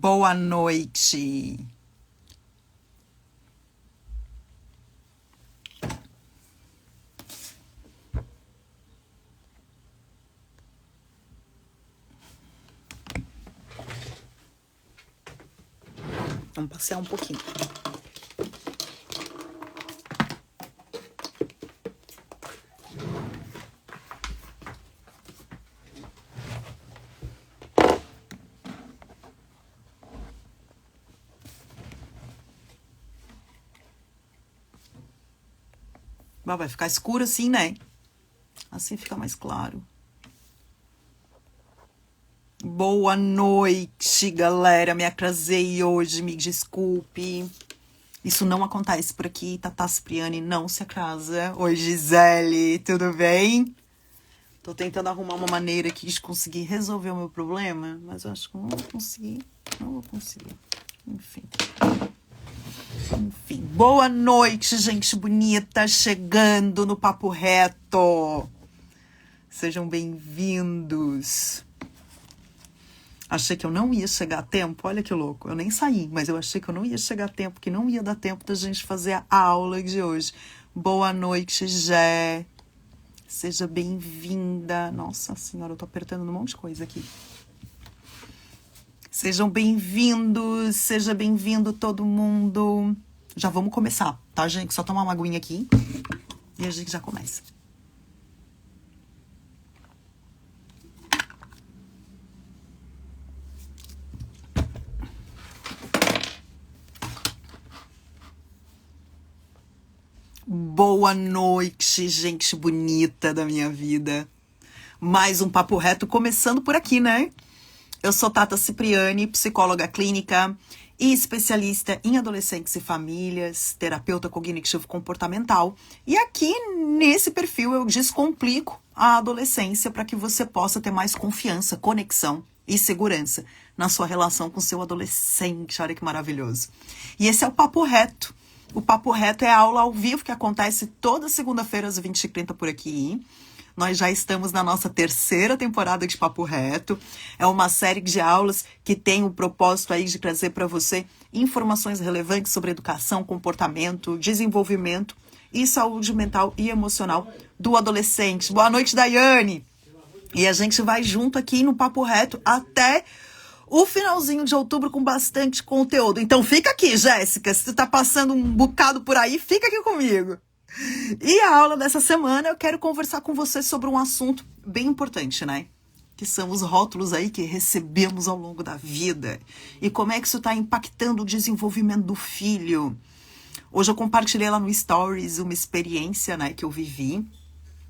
Boa noite. Vamos passear um pouquinho. Vai ficar escuro assim, né? Assim fica mais claro. Boa noite, galera. Me atrasei hoje, me desculpe. Isso não acontece por aqui. Tata Cipriani não se atrasa. Oi, Gisele, tudo bem? Tô tentando arrumar uma maneira aqui de conseguir resolver o meu problema, mas eu acho que não vou conseguir. Não vou conseguir. Enfim, boa noite, gente bonita, chegando no Papo Reto. Sejam bem-vindos. Achei que eu não ia chegar a tempo, olha que louco. Eu nem saí, mas eu achei que eu não ia chegar a tempo, que não ia dar tempo da gente fazer a aula de hoje. Boa noite, Jé. Seja bem-vinda. Nossa senhora, eu tô apertando um monte de coisa aqui. Sejam bem-vindos, seja bem-vindo todo mundo. Já vamos começar, tá, gente? Só tomar uma aguinha aqui e a gente já começa. Boa noite, gente bonita da minha vida. Mais um Papo Reto começando por aqui, né? Eu sou Tata Cipriani, psicóloga clínica e especialista em adolescentes e famílias, terapeuta cognitivo-comportamental. E aqui, nesse perfil, eu descomplico a adolescência para que você possa ter mais confiança, conexão e segurança na sua relação com seu adolescente. Olha que maravilhoso. E esse é o Papo Reto. O Papo Reto é a aula ao vivo que acontece toda segunda-feira às 20h30 por aqui. Nós já estamos na nossa terceira temporada de Papo Reto. É uma série de aulas que tem o propósito aí de trazer para você informações relevantes sobre educação, comportamento, desenvolvimento e saúde mental e emocional do adolescente. Boa noite, Daiane! E a gente vai junto aqui no Papo Reto até o finalzinho de outubro com bastante conteúdo. Então fica aqui, Jéssica. Se tu tá passando um bocado por aí, fica aqui comigo. E a aula dessa semana eu quero conversar com você sobre um assunto bem importante, né? Que são os rótulos aí que recebemos ao longo da vida. E como é que isso está impactando o desenvolvimento do filho. Hoje eu compartilhei lá no Stories uma experiência, né, que eu vivi.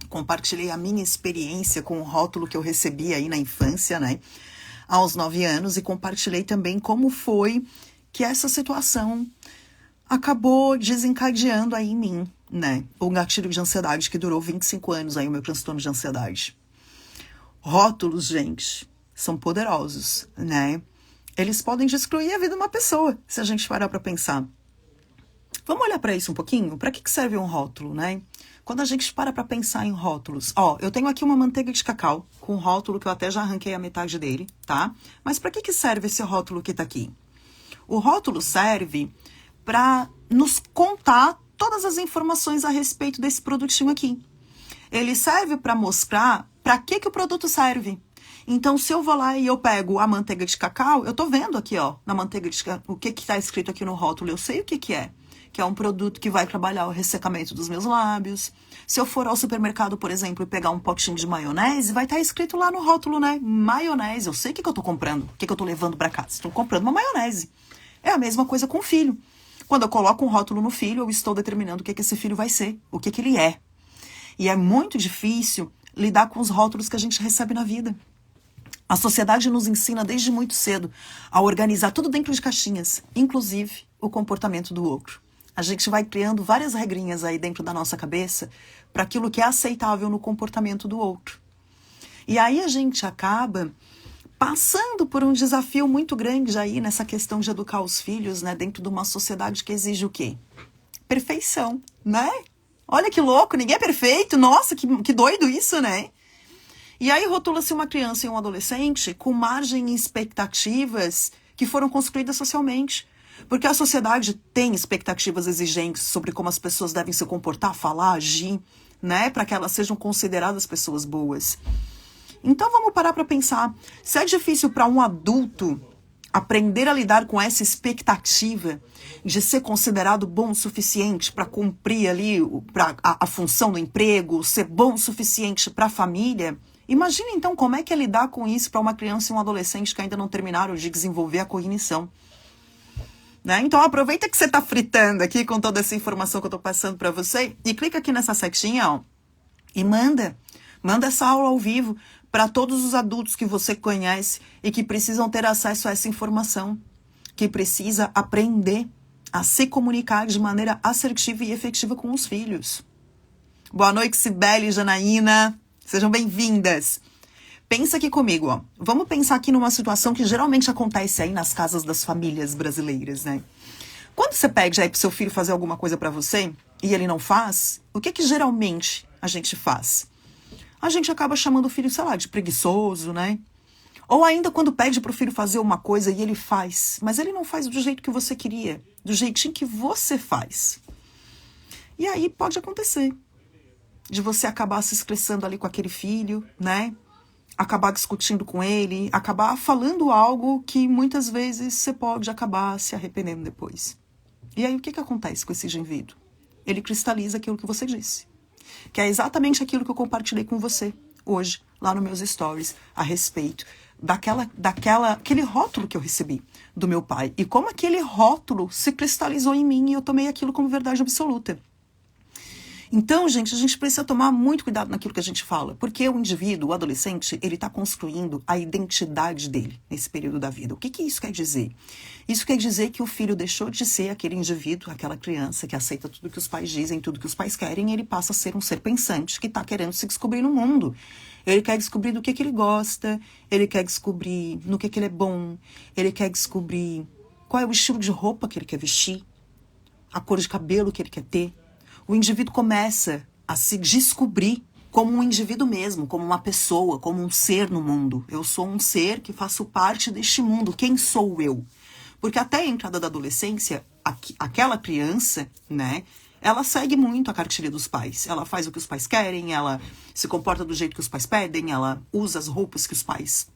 Compartilhei a minha experiência com o rótulo que eu recebi aí na infância, né? Aos 9 anos. E compartilhei também como foi que essa situação acabou desencadeando aí em mim, né? O gatilho de ansiedade que durou 25 anos aí, o meu transtorno de ansiedade. Rótulos, gente, são poderosos, né? Eles podem destruir a vida de uma pessoa, se a gente parar para pensar. Vamos olhar para isso um pouquinho? Para que serve um rótulo, né? Quando a gente para pensar em rótulos, eu tenho aqui uma manteiga de cacau com um rótulo que eu até já arranquei a metade dele, tá? Mas para que serve esse rótulo que tá aqui? O rótulo serve para nos contar todas as informações a respeito desse produtinho aqui. Ele serve para mostrar para que o produto serve. Então, se eu vou lá e eu pego a manteiga de cacau, eu tô vendo aqui, na manteiga de cacau, o que tá escrito aqui no rótulo, eu sei o que é. Que é um produto que vai trabalhar o ressecamento dos meus lábios. Se eu for ao supermercado, por exemplo, e pegar um potinho de maionese, vai estar escrito lá no rótulo, né? Maionese. Eu sei o que eu tô comprando, o que eu tô levando para casa. Estou comprando uma maionese. É a mesma coisa com o filho. Quando eu coloco um rótulo no filho, eu estou determinando o que esse filho vai ser, o que ele é. E é muito difícil lidar com os rótulos que a gente recebe na vida. A sociedade nos ensina desde muito cedo a organizar tudo dentro de caixinhas, inclusive o comportamento do outro. A gente vai criando várias regrinhas aí dentro da nossa cabeça para aquilo que é aceitável no comportamento do outro. E aí a gente acaba passando por um desafio muito grande aí nessa questão de educar os filhos, né, dentro de uma sociedade que exige o quê? Perfeição, né? Olha que louco, ninguém é perfeito, nossa, que doido isso, né? E aí rotula-se uma criança e um adolescente com margem e expectativas que foram construídas socialmente. Porque a sociedade tem expectativas exigentes sobre como as pessoas devem se comportar, falar, agir, né? Para que elas sejam consideradas pessoas boas. Então vamos parar para pensar. Se é difícil para um adulto aprender a lidar com essa expectativa de ser considerado bom o suficiente para cumprir ali a função do emprego, ser bom o suficiente para a família, imagina então como é que é lidar com isso para uma criança e um adolescente que ainda não terminaram de desenvolver a cognição. Né? Então aproveita que você está fritando aqui com toda essa informação que eu estou passando para você e clica aqui nessa setinha, ó, e manda essa aula ao vivo para todos os adultos que você conhece e que precisam ter acesso a essa informação, que precisa aprender a se comunicar de maneira assertiva e efetiva com os filhos. Boa noite, Cibele e Janaína. Sejam bem-vindas. Pensa aqui comigo, ó. Vamos pensar aqui numa situação que geralmente acontece aí nas casas das famílias brasileiras, né? Quando você pede aí pro seu filho fazer alguma coisa para você e ele não faz, o que geralmente a gente faz? A gente acaba chamando o filho, sei lá, de preguiçoso, né? Ou ainda quando pede pro filho fazer uma coisa e ele faz, mas ele não faz do jeito que você queria, do jeitinho que você faz. E aí pode acontecer de você acabar se estressando ali com aquele filho, né? Acabar discutindo com ele, acabar falando algo que muitas vezes você pode acabar se arrependendo depois. E aí o que acontece com esse indivíduo? Ele cristaliza aquilo que você disse. Que é exatamente aquilo que eu compartilhei com você hoje, lá nos meus stories, a respeito daquele rótulo que eu recebi do meu pai. E como aquele rótulo se cristalizou em mim e eu tomei aquilo como verdade absoluta. Então, gente, a gente precisa tomar muito cuidado naquilo que a gente fala, porque o indivíduo, o adolescente, ele está construindo a identidade dele nesse período da vida. O que isso quer dizer? Isso quer dizer que o filho deixou de ser aquele indivíduo, aquela criança que aceita tudo que os pais dizem, tudo que os pais querem, e ele passa a ser um ser pensante que está querendo se descobrir no mundo. Ele quer descobrir do que ele gosta, ele quer descobrir no que ele é bom, ele quer descobrir qual é o estilo de roupa que ele quer vestir, a cor de cabelo que ele quer ter. O indivíduo começa a se descobrir como um indivíduo mesmo, como uma pessoa, como um ser no mundo. Eu sou um ser que faço parte deste mundo. Quem sou eu? Porque até a entrada da adolescência, aquela criança, né, ela segue muito a cartilha dos pais. Ela faz o que os pais querem, ela se comporta do jeito que os pais pedem, ela usa as roupas que os pais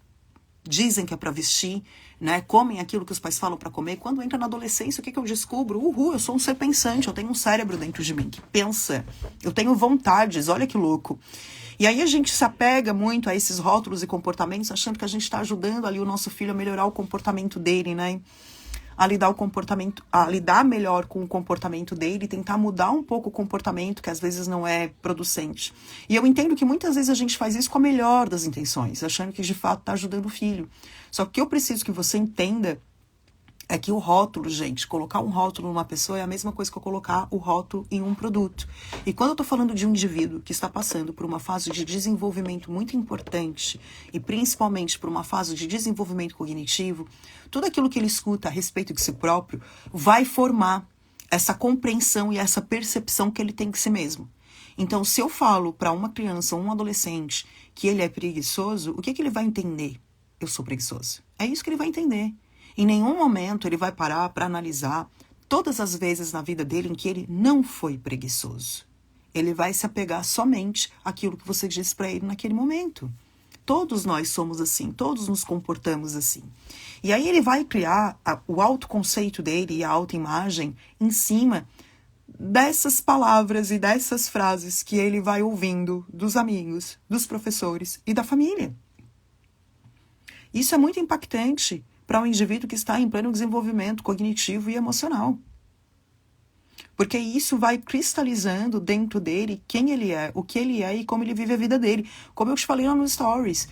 dizem que é para vestir, né? Comem aquilo que os pais falam para comer. Quando entra na adolescência, o que eu descubro? Eu sou um ser pensante, eu tenho um cérebro dentro de mim que pensa, eu tenho vontades, olha que louco. E aí a gente se apega muito a esses rótulos e comportamentos, achando que a gente está ajudando ali o nosso filho a melhorar o comportamento dele, né? A lidar melhor com o comportamento dele, tentar mudar um pouco o comportamento que às vezes não é producente. E eu entendo que muitas vezes a gente faz isso com a melhor das intenções, achando que de fato está ajudando o filho. Só que eu preciso que você entenda é que o rótulo, gente, colocar um rótulo numa pessoa é a mesma coisa que eu colocar o rótulo em um produto. E quando eu tô falando de um indivíduo que está passando por uma fase de desenvolvimento muito importante, e principalmente por uma fase de desenvolvimento cognitivo, tudo aquilo que ele escuta a respeito de si próprio vai formar essa compreensão e essa percepção que ele tem de si mesmo. Então, se eu falo para uma criança ou um adolescente que ele é preguiçoso, o que ele vai entender? Eu sou preguiçoso. É isso que ele vai entender. Em nenhum momento ele vai parar para analisar todas as vezes na vida dele em que ele não foi preguiçoso. Ele vai se apegar somente àquilo que você disse para ele naquele momento. Todos nós somos assim, todos nos comportamos assim. E aí ele vai criar o autoconceito dele e a autoimagem em cima dessas palavras e dessas frases que ele vai ouvindo dos amigos, dos professores e da família. Isso é muito impactante para um indivíduo que está em pleno desenvolvimento cognitivo e emocional. Porque isso vai cristalizando dentro dele quem ele é, o que ele é e como ele vive a vida dele. Como eu te falei lá nos stories,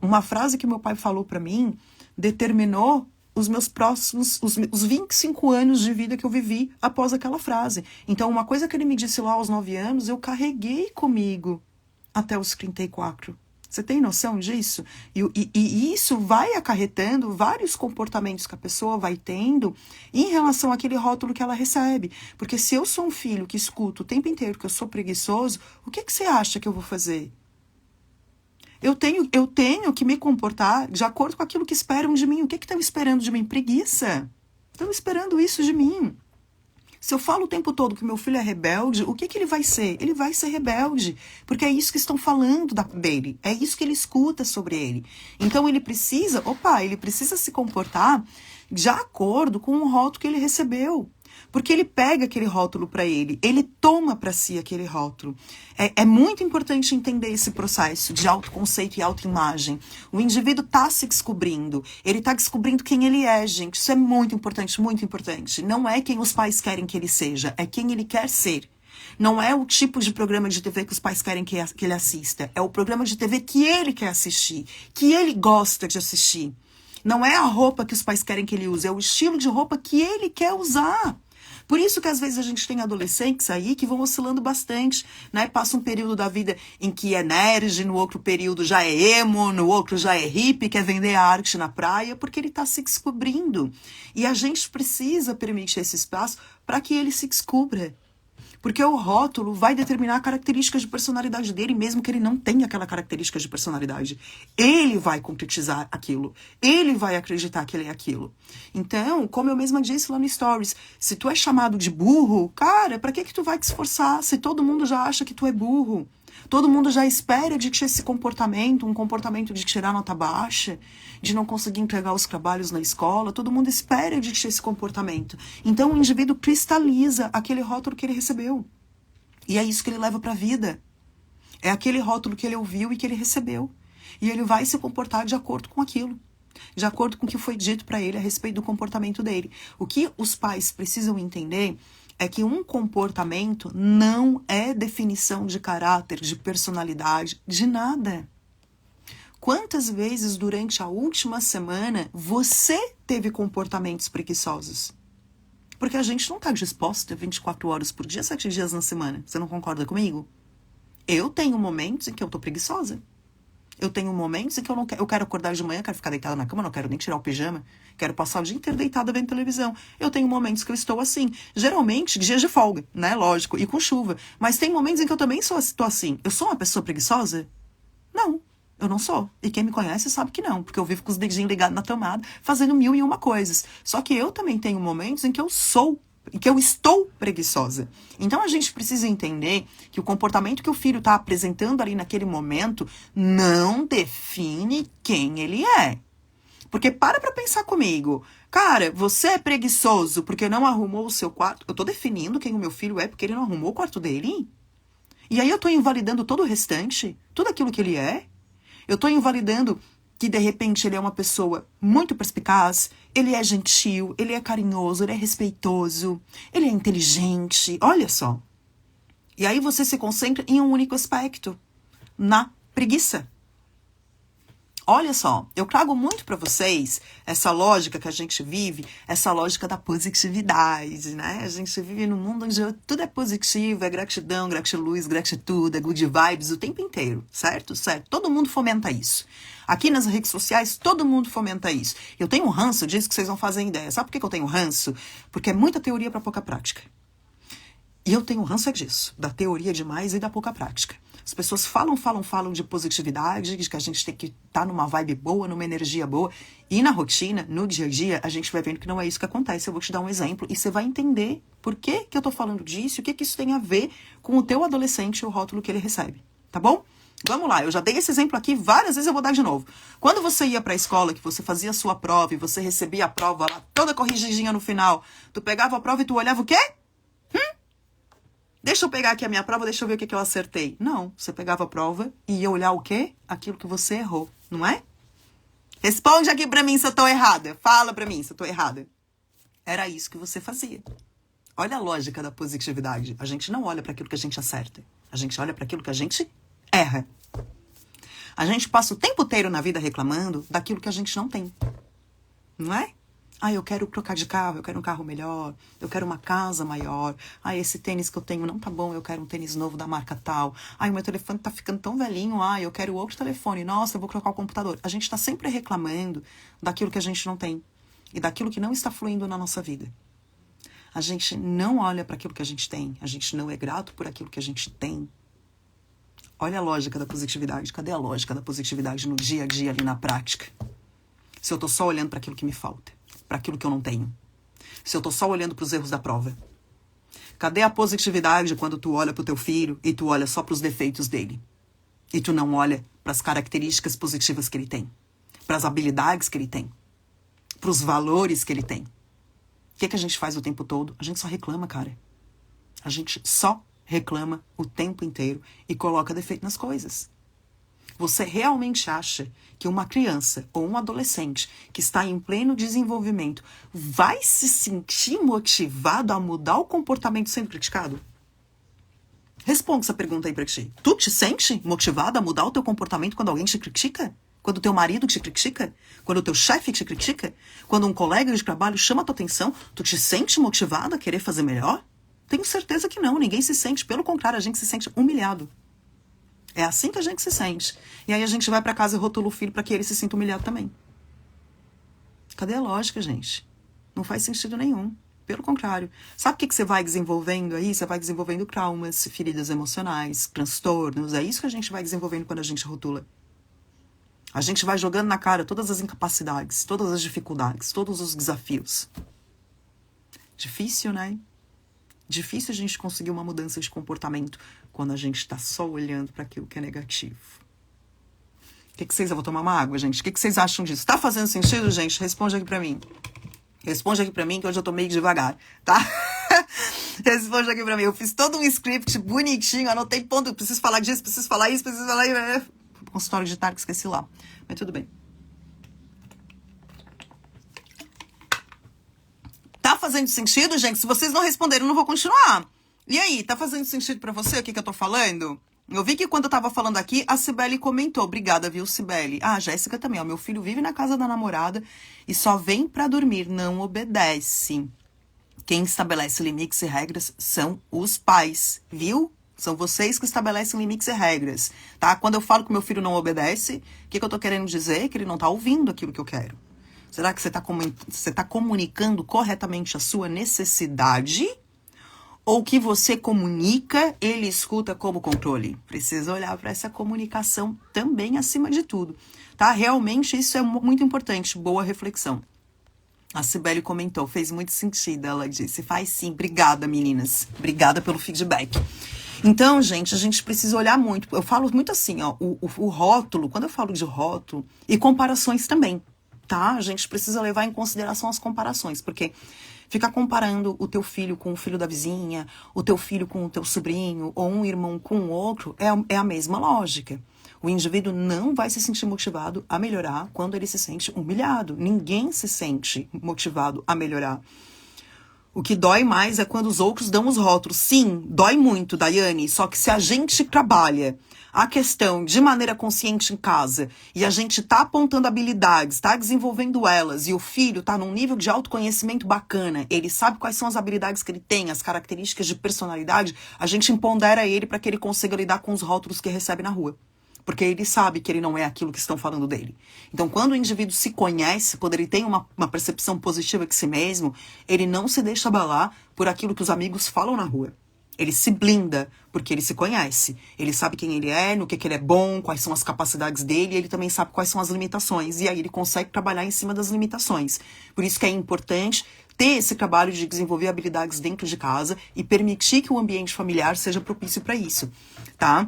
uma frase que meu pai falou para mim determinou os meus próximos, os 25 anos de vida que eu vivi após aquela frase. Então, uma coisa que ele me disse lá aos 9 anos, eu carreguei comigo até os 34. Você tem noção disso? E isso vai acarretando vários comportamentos que a pessoa vai tendo em relação àquele rótulo que ela recebe. Porque se eu sou um filho que escuto o tempo inteiro que eu sou preguiçoso, o que você acha que eu vou fazer? Eu tenho que me comportar de acordo com aquilo que esperam de mim. O que estão esperando de mim? Preguiça. Estão esperando isso de mim. Se eu falo o tempo todo que meu filho é rebelde, o que ele vai ser? Ele vai ser rebelde, porque é isso que estão falando dele, é isso que ele escuta sobre ele. Então ele precisa se comportar de acordo com o rótulo que ele recebeu. Porque ele pega aquele rótulo para ele toma para si aquele rótulo. É muito importante entender esse processo de autoconceito e autoimagem. O indivíduo está se descobrindo, ele está descobrindo quem ele é, gente. Isso é muito importante, muito importante. Não é quem os pais querem que ele seja, é quem ele quer ser. Não é o tipo de programa de TV que os pais querem que ele assista, é o programa de TV que ele quer assistir, que ele gosta de assistir. Não é a roupa que os pais querem que ele use, é o estilo de roupa que ele quer usar. Por isso que às vezes a gente tem adolescentes aí que vão oscilando bastante, né? Passa um período da vida em que é nerd, no outro período já é emo, no outro já é hippie, quer vender a arte na praia, porque ele está se descobrindo. E a gente precisa permitir esse espaço para que ele se descubra. Porque o rótulo vai determinar características de personalidade dele, mesmo que ele não tenha aquela característica de personalidade. Ele vai concretizar aquilo. Ele vai acreditar que ele é aquilo. Então, como eu mesma disse lá no Stories, se tu é chamado de burro, cara, pra que tu vai te esforçar se todo mundo já acha que tu é burro? Todo mundo já espera de ti esse comportamento, um comportamento de tirar nota baixa, de não conseguir entregar os trabalhos na escola. Todo mundo espera de ti esse comportamento. Então o indivíduo cristaliza aquele rótulo que ele recebeu. E é isso que ele leva para a vida. É aquele rótulo que ele ouviu e que ele recebeu. E ele vai se comportar de acordo com aquilo. De acordo com o que foi dito para ele a respeito do comportamento dele. O que os pais precisam entender é que um comportamento não é definição de caráter, de personalidade, de nada. Quantas vezes durante a última semana você teve comportamentos preguiçosos? Porque a gente não está disposta 24 horas por dia, 7 dias na semana. Você não concorda comigo? Eu tenho momentos em que eu tô preguiçosa. Eu tenho momentos em que eu quero acordar de manhã, quero ficar deitada na cama, não quero nem tirar o pijama, quero passar o dia inteiro deitada vendo televisão. Eu tenho momentos que eu estou assim, geralmente dias de folga, né, lógico, e com chuva. Mas tem momentos em que eu também estou assim. Eu sou uma pessoa preguiçosa? Não, eu não sou. E quem me conhece sabe que não, porque eu vivo com os dedinhos ligados na tomada, fazendo 1001 coisas. Só que eu também tenho momentos em que eu estou preguiçosa. Então a gente precisa entender que o comportamento que o filho está apresentando ali naquele momento não define quem ele é. Porque para pensar comigo. Cara, você é preguiçoso porque não arrumou o seu quarto. Eu tô definindo quem o meu filho é porque ele não arrumou o quarto dele? E aí eu tô invalidando todo o restante? Tudo aquilo que ele é? Eu tô invalidando que de repente ele é uma pessoa muito perspicaz, ele é gentil, ele é carinhoso, ele é respeitoso, ele é inteligente, olha só. E aí você se concentra em um único aspecto, na preguiça. Olha só, eu trago muito para vocês essa lógica que a gente vive, essa lógica da positividade, né? A gente vive num mundo onde tudo é positivo, é gratidão, gratiluz, gratitude, é good vibes o tempo inteiro, certo? Certo. Todo mundo fomenta isso. Aqui nas redes sociais, todo mundo fomenta isso. Eu tenho um ranço disso que vocês não fazem ideia. Sabe por que eu tenho ranço? Porque é muita teoria para pouca prática. E eu tenho ranço disso, da teoria demais e da pouca prática. As pessoas falam de positividade, de que a gente tem que estar numa vibe boa, numa energia boa. E na rotina, no dia a dia, a gente vai vendo que não é isso que acontece. Eu vou te dar um exemplo e você vai entender por que eu tô falando disso, o que isso tem a ver com o teu adolescente e o rótulo que ele recebe. Tá bom? Vamos lá, eu já dei esse exemplo aqui várias vezes, eu vou dar de novo. Quando você ia pra escola, que você fazia a sua prova e você recebia a prova lá toda corrigidinha no final, tu pegava a prova e tu olhava o quê? Deixa eu pegar aqui a minha prova, deixa eu ver o que eu acertei. Não, você pegava a prova e ia olhar o quê? Aquilo que você errou, não é? Responde aqui pra mim se eu tô errada. Fala pra mim se eu tô errada. Era isso que você fazia. Olha a lógica da positividade. A gente não olha para aquilo que a gente acerta. A gente olha para aquilo que a gente erra. A gente passa o tempo inteiro na vida reclamando daquilo que a gente não tem. Não é? Ah, eu quero trocar de carro, eu quero um carro melhor, eu quero uma casa maior. Ah, esse tênis que eu tenho não tá bom, eu quero um tênis novo da marca tal. Ah, o meu telefone tá ficando tão velhinho, ah, eu quero outro telefone. Nossa, eu vou trocar o computador. A gente tá sempre reclamando daquilo que a gente não tem e daquilo que não está fluindo na nossa vida. A gente não olha para aquilo que a gente tem, a gente não é grato por aquilo que a gente tem. Olha a lógica da positividade. Cadê a lógica da positividade no dia a dia, ali na prática? Se eu tô só olhando para aquilo que me falta, para aquilo que eu não tenho. Se eu tô só olhando para os erros da prova. Cadê a positividade quando tu olha pro teu filho e tu olha só pros defeitos dele? E tu não olha pras características positivas que ele tem, pras habilidades que ele tem, pros valores que ele tem. O que a gente faz o tempo todo? A gente só reclama, cara. A gente só reclama o tempo inteiro e coloca defeito nas coisas. Você realmente acha que uma criança ou um adolescente que está em pleno desenvolvimento vai se sentir motivado a mudar o comportamento sendo criticado? Responda essa pergunta aí pra ti. Tu te sente motivado a mudar o teu comportamento quando alguém te critica? Quando o teu marido te critica? Quando o teu chefe te critica? Quando um colega de trabalho chama a tua atenção? Tu te sente motivado a querer fazer melhor? Tenho certeza que não. Ninguém se sente. Pelo contrário, a gente se sente humilhado. É assim que a gente se sente. E aí a gente vai pra casa e rotula o filho pra que ele se sinta humilhado também. Cadê a lógica, gente? Não faz sentido nenhum. Pelo contrário. Sabe o que você vai desenvolvendo aí? Você vai desenvolvendo traumas, feridas emocionais, transtornos. É isso que a gente vai desenvolvendo quando a gente rotula. A gente vai jogando na cara todas as incapacidades, todas as dificuldades, todos os desafios. Difícil, né? Difícil a gente conseguir uma mudança de comportamento quando a gente está só olhando para aquilo que é negativo. O que vocês... Eu vou tomar uma água, gente. O que vocês acham disso? Tá fazendo sentido, gente? Responde aqui pra mim. Responde aqui pra mim, que hoje eu tô meio devagar, tá? Responde aqui pra mim. Eu fiz todo um script bonitinho, anotei ponto. Preciso falar disso, preciso falar isso, preciso falar isso. Consultório de tarde que esqueci lá. Mas tudo bem. Tá fazendo sentido, gente? Se vocês não responderem, eu não vou continuar. E aí, tá fazendo sentido pra você o que eu tô falando? Eu vi que quando eu tava falando aqui, a Cibele comentou. Obrigada, viu, Cibele? Ah, a Jéssica também, ó. Meu filho vive na casa da namorada e só vem pra dormir, não obedece. Quem estabelece limites e regras são os pais, viu? São vocês que estabelecem limites e regras, tá? Quando eu falo que meu filho não obedece, o que eu tô querendo dizer? Que ele não tá ouvindo aquilo que eu quero. Será que você tá comunicando corretamente a sua necessidade? Ou que você comunica, ele escuta como controle? Precisa olhar para essa comunicação também acima de tudo, tá? Realmente isso é muito importante, boa reflexão. A Cibele comentou, fez muito sentido, ela disse, faz sim, obrigada meninas, obrigada pelo feedback. Então, gente, a gente precisa olhar muito, eu falo muito assim, ó, o rótulo, quando eu falo de rótulo, e comparações também, tá? A gente precisa levar em consideração as comparações, porque ficar comparando o teu filho com o filho da vizinha, o teu filho com o teu sobrinho, ou um irmão com o outro, é a mesma lógica. O indivíduo não vai se sentir motivado a melhorar quando ele se sente humilhado. Ninguém se sente motivado a melhorar. O que dói mais é quando os outros dão os rótulos. Sim, dói muito, Daiane, só que se a gente trabalha a questão de maneira consciente em casa e a gente tá apontando habilidades, tá desenvolvendo elas e o filho tá num nível de autoconhecimento bacana, ele sabe quais são as habilidades que ele tem, as características de personalidade, a gente empodera ele para que ele consiga lidar com os rótulos que recebe na rua. Porque ele sabe que ele não é aquilo que estão falando dele. Então, quando o indivíduo se conhece, quando ele tem uma percepção positiva de si mesmo, ele não se deixa abalar por aquilo que os amigos falam na rua. Ele se blinda porque ele se conhece. Ele sabe quem ele é, no que ele é bom, quais são as capacidades dele, e ele também sabe quais são as limitações. E aí ele consegue trabalhar em cima das limitações. Por isso que é importante ter esse trabalho de desenvolver habilidades dentro de casa e permitir que o ambiente familiar seja propício para isso, tá?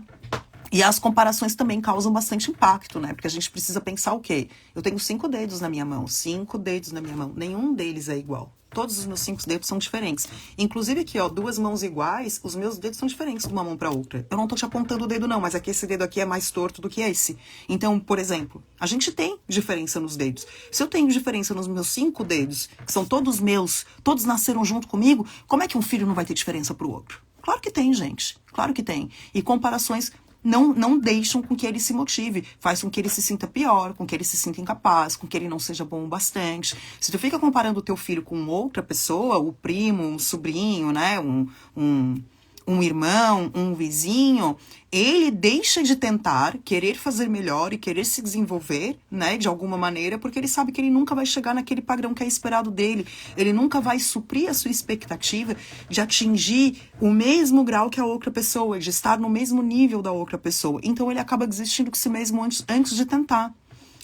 E as comparações também causam bastante impacto, né? Porque a gente precisa pensar o quê? Eu tenho 5 dedos na minha mão, 5 dedos na minha mão. Nenhum deles é igual. Todos os meus 5 dedos são diferentes. Inclusive aqui, ó, 2 mãos iguais, os meus dedos são diferentes de uma mão para outra. Eu não tô te apontando o dedo não, mas aqui esse dedo aqui é mais torto do que esse. Então, por exemplo, a gente tem diferença nos dedos. Se eu tenho diferença nos meus 5 dedos, que são todos meus, todos nasceram junto comigo, como é que um filho não vai ter diferença pro outro? Claro que tem, gente. Claro que tem. E comparações não deixam com que ele se motive, faz com que ele se sinta pior, com que ele se sinta incapaz, com que ele não seja bom o bastante. Se tu fica comparando o teu filho com outra pessoa, o primo, um sobrinho, né, um um irmão, um vizinho, ele deixa de tentar, querer fazer melhor e querer se desenvolver, né, de alguma maneira, porque ele sabe que ele nunca vai chegar naquele padrão que é esperado dele. Ele nunca vai suprir a sua expectativa de atingir o mesmo grau que a outra pessoa, de estar no mesmo nível da outra pessoa. Então ele acaba desistindo de si mesmo antes de tentar.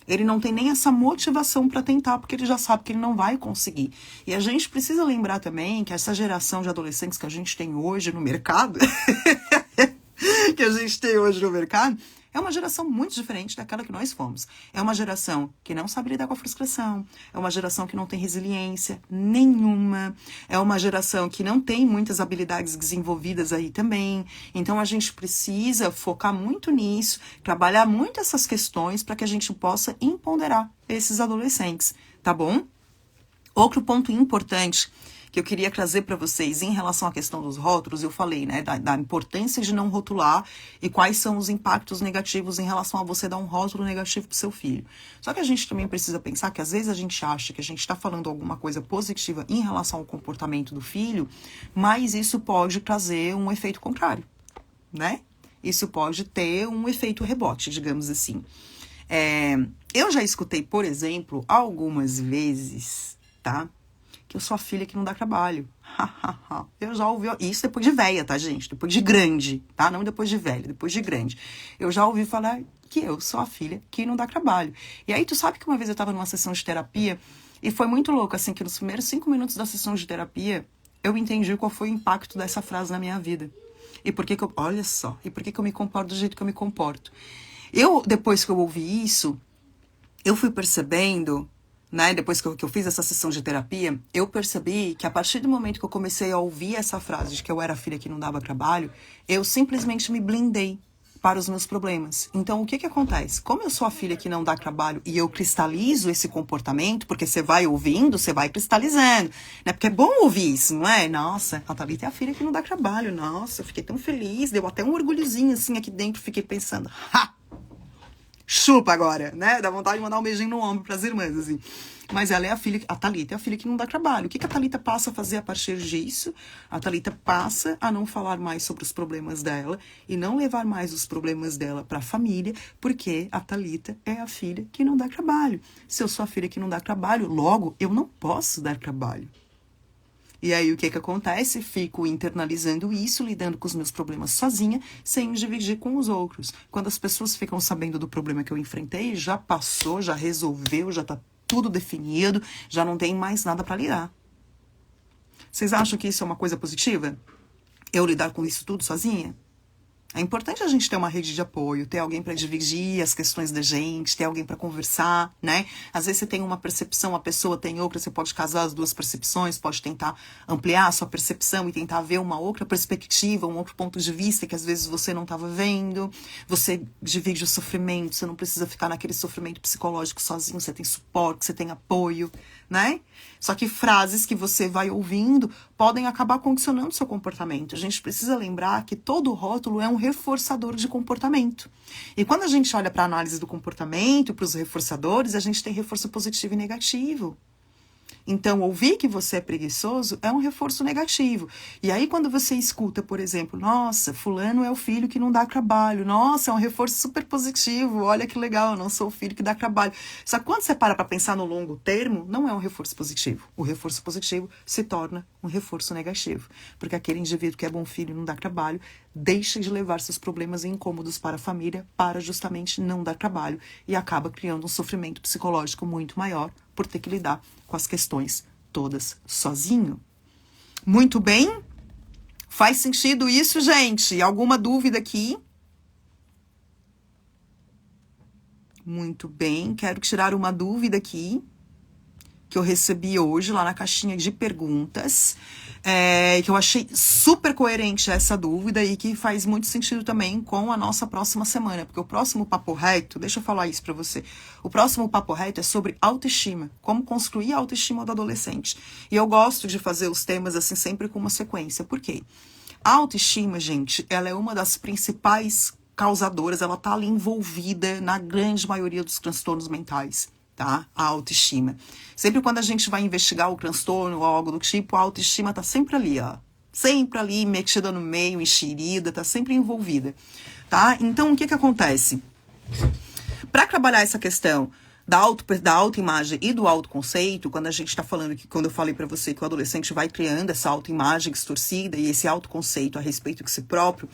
Ele não tem nem essa motivação para tentar, porque ele já sabe que ele não vai conseguir. E a gente precisa lembrar também que essa geração de adolescentes que a gente tem hoje no mercado, é uma geração muito diferente daquela que nós fomos. É uma geração que não sabe lidar com a frustração, é uma geração que não tem resiliência nenhuma, é uma geração que não tem muitas habilidades desenvolvidas aí também. Então a gente precisa focar muito nisso, trabalhar muito essas questões para que a gente possa empoderar esses adolescentes, tá bom? Outro ponto importante que eu queria trazer para vocês em relação à questão dos rótulos, eu falei, né, da importância de não rotular e quais são os impactos negativos em relação a você dar um rótulo negativo para o seu filho. Só que a gente também precisa pensar que às vezes a gente acha que a gente está falando alguma coisa positiva em relação ao comportamento do filho, mas isso pode trazer um efeito contrário, né? Isso pode ter um efeito rebote, digamos assim. Eu já escutei, por exemplo, algumas vezes, tá? Que eu sou a filha que não dá trabalho. Eu já ouvi, isso depois de velha, tá, gente? Depois de grande, tá? Não depois de velha, depois de grande. Eu já ouvi falar que eu sou a filha que não dá trabalho. E aí, tu sabe que uma vez eu tava numa sessão de terapia e foi muito louco, assim, que nos primeiros 5 minutos da sessão de terapia, eu entendi qual foi o impacto dessa frase na minha vida. E por que que eu, olha só, e por que que eu me comporto do jeito que eu me comporto. Depois que eu ouvi isso, eu fui percebendo, né, depois que eu fiz essa sessão de terapia, eu percebi que a partir do momento que eu comecei a ouvir essa frase de que eu era a filha que não dava trabalho, eu simplesmente me blindei para os meus problemas. Então, o que que acontece? Como eu sou a filha que não dá trabalho e eu cristalizo esse comportamento, porque você vai ouvindo, você vai cristalizando, né? Porque é bom ouvir isso, não é? Nossa, a Thalita é a filha que não dá trabalho. Nossa, eu fiquei tão feliz, deu até um orgulhozinho assim aqui dentro, fiquei pensando, chupa agora, né? Dá vontade de mandar um beijinho no ombro pras irmãs, assim. Mas ela é a Thalita é a filha que não dá trabalho. O que a Thalita passa a fazer a partir disso? A Thalita passa a não falar mais sobre os problemas dela e não levar mais os problemas dela para a família, porque a Thalita é a filha que não dá trabalho. Se eu sou a filha que não dá trabalho, logo eu não posso dar trabalho. E aí o que que acontece? Fico internalizando isso, lidando com os meus problemas sozinha, sem dividir com os outros. Quando as pessoas ficam sabendo do problema que eu enfrentei, já passou, já resolveu, já tá tudo definido, já não tem mais nada para lidar. Vocês acham que isso é uma coisa positiva? Eu lidar com isso tudo sozinha? É importante a gente ter uma rede de apoio, ter alguém para dividir as questões da gente, ter alguém para conversar, né? Às vezes você tem uma percepção, a pessoa tem outra, você pode casar as duas percepções, pode tentar ampliar a sua percepção e tentar ver uma outra perspectiva, um outro ponto de vista que às vezes você não estava vendo. Você divide o sofrimento, você não precisa ficar naquele sofrimento psicológico sozinho, você tem suporte, você tem apoio, né? Só que frases que você vai ouvindo podem acabar condicionando o seu comportamento. A gente precisa lembrar que todo rótulo é um reforçador de comportamento. E quando a gente olha para a análise do comportamento, para os reforçadores, a gente tem reforço positivo e negativo. Então, ouvir que você é preguiçoso é um reforço negativo. E aí, quando você escuta, por exemplo, nossa, fulano é o filho que não dá trabalho. Nossa, é um reforço super positivo. Olha que legal, eu não sou o filho que dá trabalho. Só que quando você para pensar no longo termo, não é um reforço positivo. O reforço positivo se torna um reforço negativo. Porque aquele indivíduo que é bom filho e não dá trabalho, deixa de levar seus problemas e incômodos para a família para justamente não dar trabalho e acaba criando um sofrimento psicológico muito maior por ter que lidar com as questões todas sozinho. Muito bem? Faz sentido isso, gente? Alguma dúvida aqui? Muito bem, quero tirar uma dúvida aqui que eu recebi hoje lá na caixinha de perguntas, que eu achei super coerente essa dúvida e que faz muito sentido também com a nossa próxima semana, porque o próximo Papo Reto, deixa eu falar isso pra você, o próximo Papo Reto é sobre autoestima, como construir a autoestima do adolescente. E eu gosto de fazer os temas assim sempre com uma sequência, por quê? A autoestima, gente, ela é uma das principais causadoras, ela tá ali envolvida na grande maioria dos transtornos mentais. Tá? A autoestima. Sempre quando a gente vai investigar o transtorno ou algo do tipo, a autoestima tá sempre ali, ó. sempre ali metida no meio, enxerida, tá sempre envolvida, tá? Então, o que acontece? Para trabalhar essa questão da autoimagem e do autoconceito, quando a gente está falando que, quando eu falei para você que o adolescente vai criando essa autoimagem distorcida e esse autoconceito a respeito de si próprio,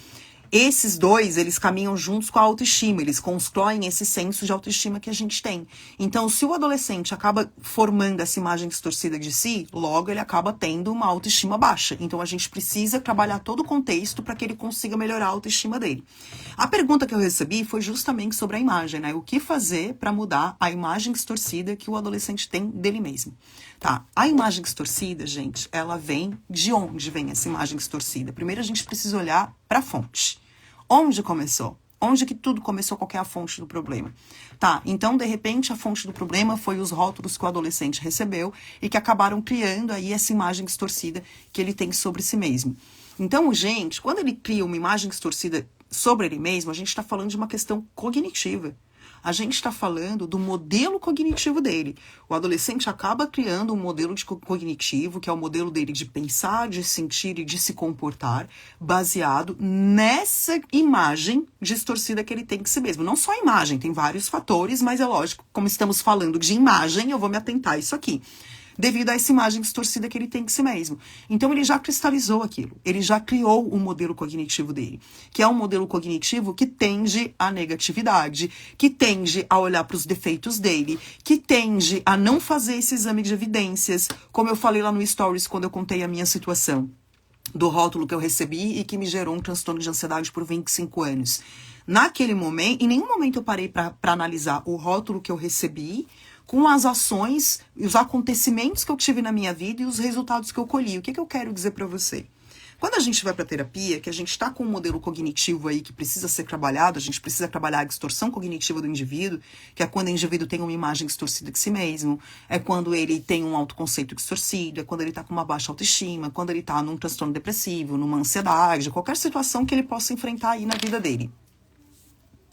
esses dois, eles caminham juntos com a autoestima, eles constroem esse senso de autoestima que a gente tem. Então, se o adolescente acaba formando essa imagem distorcida de si, logo ele acaba tendo uma autoestima baixa. Então, a gente precisa trabalhar todo o contexto para que ele consiga melhorar a autoestima dele. A pergunta que eu recebi foi justamente sobre a imagem, né? O que fazer para mudar a imagem distorcida que o adolescente tem dele mesmo? Tá, a imagem distorcida, gente, ela vem de onde vem essa imagem distorcida? Primeiro, a gente precisa olhar para a fonte. Onde começou? Onde que tudo começou? Qual que é a fonte do problema? Tá, então, de repente, a fonte do problema foi os rótulos que o adolescente recebeu e que acabaram criando aí essa imagem distorcida que ele tem sobre si mesmo. Então, gente, quando ele cria uma imagem distorcida sobre ele mesmo, a gente está falando de uma questão cognitiva. A gente está falando do modelo cognitivo dele. O adolescente acaba criando um modelo cognitivo, que é o modelo dele de pensar, de sentir e de se comportar, baseado nessa imagem distorcida que ele tem de si mesmo. Não só a imagem, tem vários fatores, mas é lógico, como estamos falando de imagem, eu vou me atentar a isso aqui. Devido a essa imagem distorcida que ele tem de si mesmo. Então, ele já cristalizou aquilo. Ele já criou o modelo cognitivo dele, que é um modelo cognitivo que tende à negatividade, que tende a olhar para os defeitos dele, que tende a não fazer esse exame de evidências, como eu falei lá no Stories, quando eu contei a minha situação do rótulo que eu recebi e que me gerou um transtorno de ansiedade por 25 anos. Naquele momento, em nenhum momento eu parei para analisar o rótulo que eu recebi com as ações e os acontecimentos que eu tive na minha vida e os resultados que eu colhi. O que eu quero dizer para você? Quando a gente vai para terapia, que a gente está com um modelo cognitivo aí que precisa ser trabalhado, a gente precisa trabalhar a distorção cognitiva do indivíduo, que é quando o indivíduo tem uma imagem distorcida de si mesmo, é quando ele tem um autoconceito distorcido, é quando ele está com uma baixa autoestima, quando ele está num transtorno depressivo, numa ansiedade, qualquer situação que ele possa enfrentar aí na vida dele.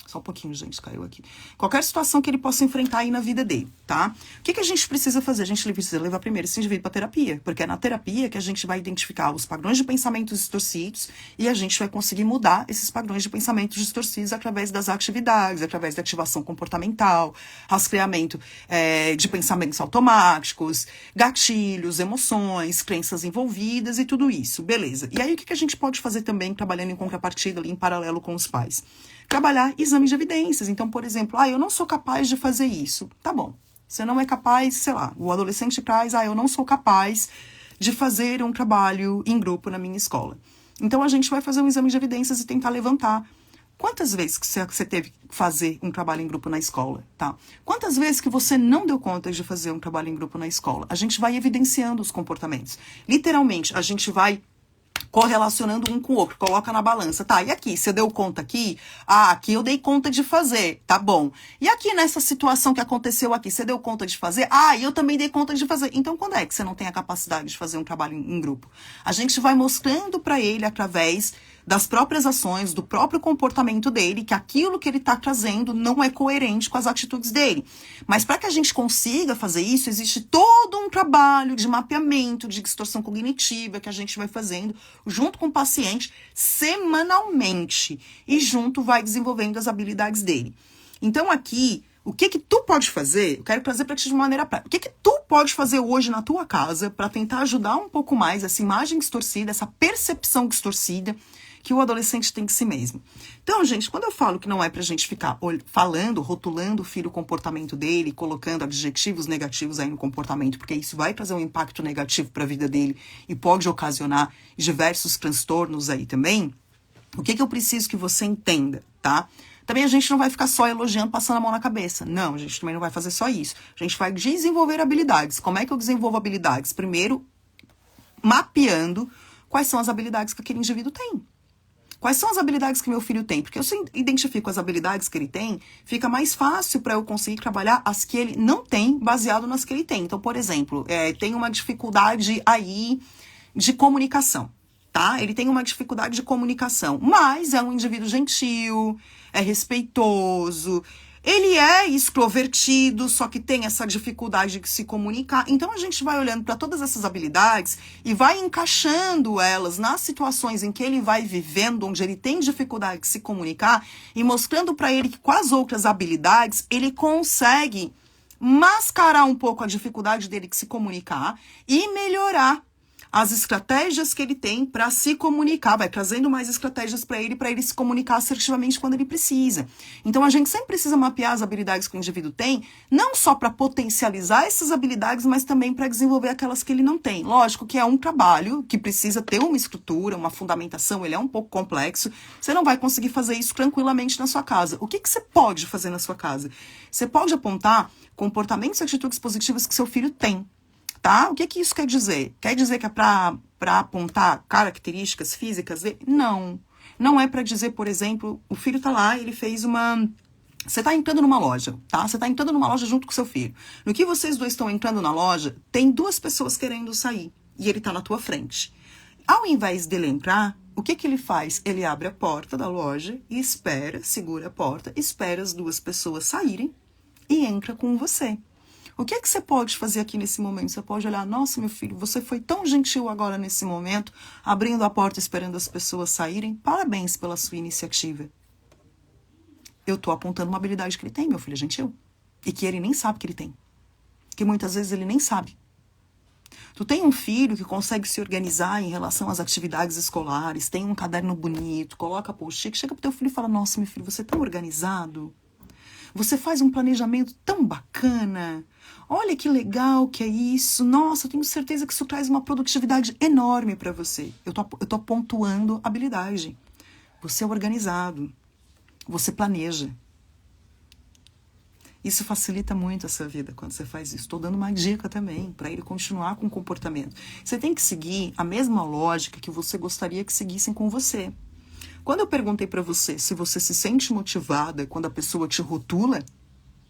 Só um pouquinho, gente, caiu aqui. Qualquer situação que ele possa enfrentar aí na vida dele, tá? O que a gente precisa fazer? A gente precisa levar primeiro esse indivíduo para terapia, porque é na terapia que a gente vai identificar os padrões de pensamentos distorcidos e a gente vai conseguir mudar esses padrões de pensamentos distorcidos através das atividades, através da ativação comportamental, rastreamento de pensamentos automáticos, gatilhos, emoções, crenças envolvidas e tudo isso, beleza. E aí o que a gente pode fazer também, trabalhando em contrapartida ali, em paralelo com os pais? Trabalhar exames de evidências. Então, por exemplo, eu não sou capaz de fazer isso. Tá bom. Você não é capaz, sei lá, o adolescente traz, eu não sou capaz de fazer um trabalho em grupo na minha escola. Então, a gente vai fazer um exame de evidências e tentar levantar. Quantas vezes que você teve que fazer um trabalho em grupo na escola, tá? Quantas vezes que você não deu conta de fazer um trabalho em grupo na escola? A gente vai evidenciando os comportamentos. Literalmente, a gente vai correlacionando um com o outro, coloca na balança. Tá, e aqui, você deu conta aqui? Aqui eu dei conta de fazer, tá bom. E aqui nessa situação que aconteceu aqui, você deu conta de fazer? E eu também dei conta de fazer. Então, quando é que você não tem a capacidade de fazer um trabalho em grupo? A gente vai mostrando para ele, através das próprias ações, do próprio comportamento dele, que aquilo que ele está trazendo não é coerente com as atitudes dele. Mas para que a gente consiga fazer isso, existe todo um trabalho de mapeamento, de distorção cognitiva que a gente vai fazendo junto com o paciente semanalmente e junto vai desenvolvendo as habilidades dele. Então aqui, o que tu pode fazer? Eu quero trazer para ti de maneira prática. O que tu pode fazer hoje na tua casa para tentar ajudar um pouco mais essa imagem distorcida, essa percepção distorcida que o adolescente tem de si mesmo? Então, gente, quando eu falo que não é pra gente ficar falando, rotulando o filho, o comportamento dele, colocando adjetivos negativos aí no comportamento, porque isso vai trazer um impacto negativo para a vida dele e pode ocasionar diversos transtornos aí também, o que eu preciso que você entenda, tá? Também a gente não vai ficar só elogiando, passando a mão na cabeça. Não, a gente também não vai fazer só isso. A gente vai desenvolver habilidades. Como é que eu desenvolvo habilidades? Primeiro, mapeando quais são as habilidades que aquele indivíduo tem. Quais são as habilidades que meu filho tem? Porque se eu identifico as habilidades que ele tem, fica mais fácil para eu conseguir trabalhar as que ele não tem, baseado nas que ele tem. Então, por exemplo, tem uma dificuldade aí de comunicação, tá? Ele tem uma dificuldade de comunicação, mas é um indivíduo gentil, é respeitoso, Ele é extrovertido, só que tem essa dificuldade de se comunicar. Então a gente vai olhando para todas essas habilidades e vai encaixando elas nas situações em que ele vai vivendo, onde ele tem dificuldade de se comunicar, e mostrando para ele que com as outras habilidades ele consegue mascarar um pouco a dificuldade dele de se comunicar e melhorar as estratégias que ele tem para se comunicar, vai trazendo mais estratégias para ele se comunicar assertivamente quando ele precisa. Então a gente sempre precisa mapear as habilidades que o indivíduo tem, não só para potencializar essas habilidades, mas também para desenvolver aquelas que ele não tem. Lógico que é um trabalho que precisa ter uma estrutura, uma fundamentação, ele é um pouco complexo. Você não vai conseguir fazer isso tranquilamente na sua casa. O que você pode fazer na sua casa? Você pode apontar comportamentos e atitudes positivas que seu filho tem. Tá? O que isso quer dizer? Quer dizer que é para apontar características físicas dele? Não. Não é para dizer, por exemplo, o filho tá lá, ele fez uma... Você tá entrando numa loja, tá? Você tá entrando numa loja junto com seu filho. No que vocês dois estão entrando na loja, tem duas pessoas querendo sair. E ele tá na tua frente. Ao invés dele entrar, o que ele faz? Ele abre a porta da loja e espera, segura a porta, espera as duas pessoas saírem e entra com você. O que você pode fazer aqui nesse momento? Você pode olhar, nossa, meu filho, você foi tão gentil agora nesse momento, abrindo a porta, esperando as pessoas saírem. Parabéns pela sua iniciativa. Eu tô apontando uma habilidade que ele tem, meu filho é gentil. E que ele nem sabe que ele tem. Que muitas vezes ele nem sabe. Tu tem um filho que consegue se organizar em relação às atividades escolares, tem um caderno bonito, coloca post-it, chega pro teu filho e fala, nossa, meu filho, você é tão organizado. Você faz um planejamento tão bacana. Olha que legal que é isso. Nossa, eu tenho certeza que isso traz uma produtividade enorme para você. Eu tô pontuando habilidade. Você é organizado. Você planeja. Isso facilita muito a sua vida quando você faz isso. Estou dando uma dica também para ele continuar com o comportamento. Você tem que seguir a mesma lógica que você gostaria que seguissem com você. Quando eu perguntei para você se você se sente motivada quando a pessoa te rotula,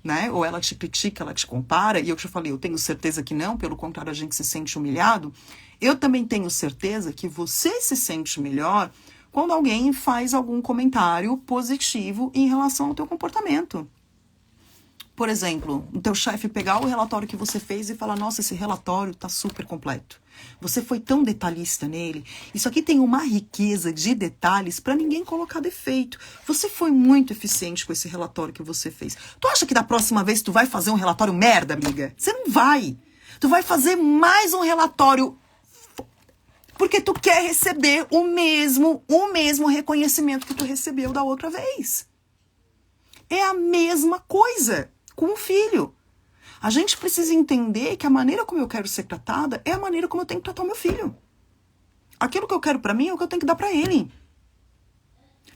né? Ou ela te critica, ela te compara, e eu te falei, eu tenho certeza que não, pelo contrário, a gente se sente humilhado. Eu também tenho certeza que você se sente melhor quando alguém faz algum comentário positivo em relação ao teu comportamento. Por exemplo, o teu chefe pegar o relatório que você fez e falar, nossa, esse relatório tá super completo. Você foi tão detalhista nele. Isso aqui tem uma riqueza de detalhes para ninguém colocar defeito. Você foi muito eficiente com esse relatório que você fez. Tu acha que da próxima vez tu vai fazer um relatório merda, amiga? Você não vai. Tu vai fazer mais um relatório porque tu quer receber o mesmo reconhecimento que tu recebeu da outra vez. É a mesma coisa com o filho. A gente precisa entender que a maneira como eu quero ser tratada é a maneira como eu tenho que tratar o meu filho. Aquilo que eu quero pra mim é o que eu tenho que dar pra ele.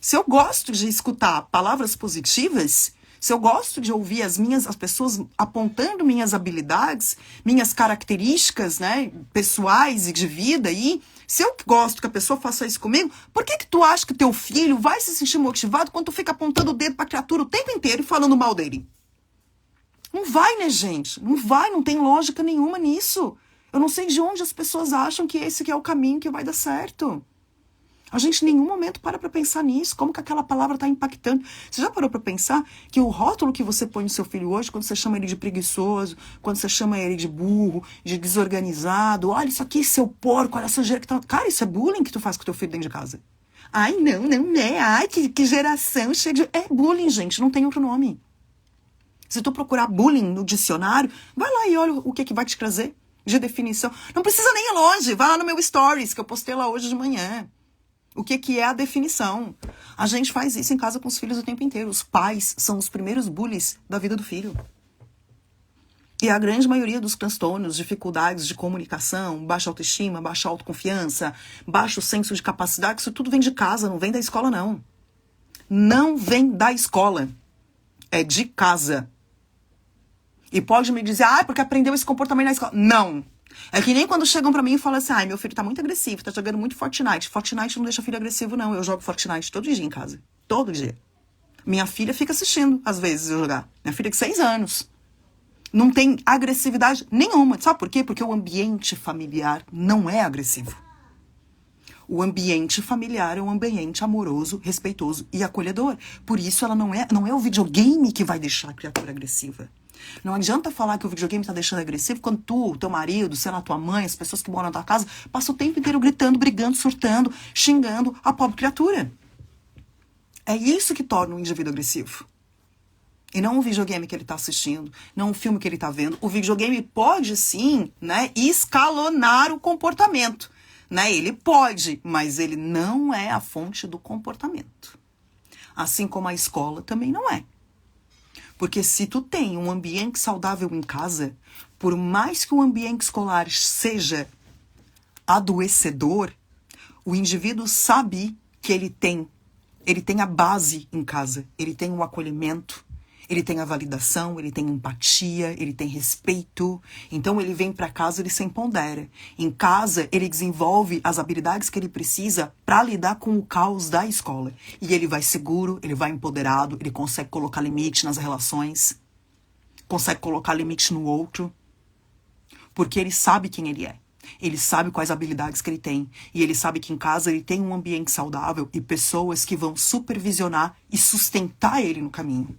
Se eu gosto de escutar palavras positivas, se eu gosto de ouvir as pessoas apontando minhas habilidades, minhas características, né, pessoais e de vida, e se eu gosto que a pessoa faça isso comigo, por que tu acha que teu filho vai se sentir motivado quando tu fica apontando o dedo pra criatura o tempo inteiro e falando mal dele? Não vai, né, gente? Não vai, não tem lógica nenhuma nisso. Eu não sei de onde as pessoas acham que esse que é o caminho que vai dar certo. A gente em nenhum momento para pra pensar nisso, como que aquela palavra tá impactando. Você já parou pra pensar que o rótulo que você põe no seu filho hoje, quando você chama ele de preguiçoso, quando você chama ele de burro, de desorganizado, olha isso aqui, seu porco, olha essa sujeira que tá... Cara, isso é bullying que tu faz com teu filho dentro de casa. Ai, não, né? Ai, que geração cheia de... É bullying, gente, não tem outro nome. Se tu procurar bullying no dicionário, vai lá e olha o que vai te trazer de definição. Não precisa nem ir longe, vai lá no meu stories, que eu postei lá hoje de manhã. O que é a definição? A gente faz isso em casa com os filhos o tempo inteiro. Os pais são os primeiros bullies da vida do filho. E a grande maioria dos transtornos, dificuldades de comunicação, baixa autoestima, baixa autoconfiança, baixo senso de capacidade, isso tudo vem de casa, não vem da escola, não. Não vem da escola. É de casa. E pode me dizer, porque aprendeu esse comportamento na escola. Não. É que nem quando chegam pra mim e falam assim, meu filho tá muito agressivo, tá jogando muito Fortnite. Fortnite não deixa filho agressivo, não. Eu jogo Fortnite todo dia em casa. Todo dia. Minha filha fica assistindo, às vezes, eu jogar. Minha filha de 6 anos. Não tem agressividade nenhuma. Sabe por quê? Porque o ambiente familiar não é agressivo. O ambiente familiar é um ambiente amoroso, respeitoso e acolhedor. Por isso, ela não é o videogame que vai deixar a criatura agressiva. Não adianta falar que o videogame tá deixando agressivo quando tu, o teu marido, sei lá, tua mãe, as pessoas que moram na tua casa, passam o tempo inteiro gritando, brigando, surtando, xingando a pobre criatura. É isso que torna o indivíduo agressivo. E não o videogame que ele tá assistindo, não o filme que ele tá vendo. O videogame pode, sim, né, escalonar o comportamento. Né? Ele pode, mas ele não é a fonte do comportamento. Assim como a escola também não é. Porque se tu tem um ambiente saudável em casa, por mais que o ambiente escolar seja adoecedor, o indivíduo sabe que ele tem a base em casa, ele tem o acolhimento, ele tem a validação, ele tem empatia, ele tem respeito. Então ele vem para casa, ele se empodera. Em casa, ele desenvolve as habilidades que ele precisa para lidar com o caos da escola. E ele vai seguro, ele vai empoderado, ele consegue colocar limite nas relações, consegue colocar limite no outro, porque ele sabe quem ele é. Ele sabe quais habilidades que ele tem. E ele sabe que em casa ele tem um ambiente saudável e pessoas que vão supervisionar e sustentar ele no caminho.